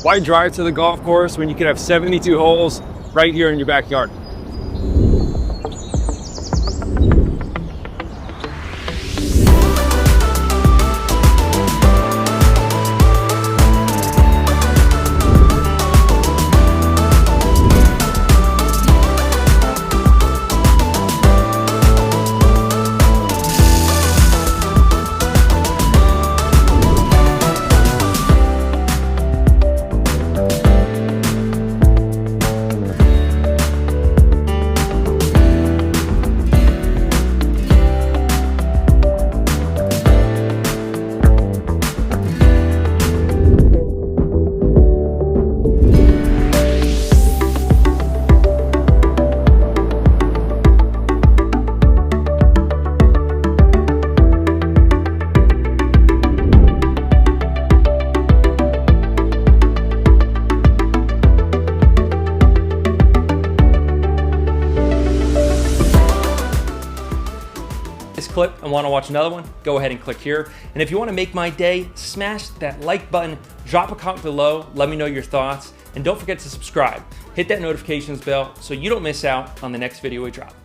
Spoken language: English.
Why drive to the golf course when you can have 72 holes right here in your backyard? Clip and want to watch another one, go ahead and click here. And if you want to make my day, smash that like button, drop a comment below, let me know your thoughts, and don't forget to subscribe. Hit that notifications bell so you don't miss out on the next video we drop.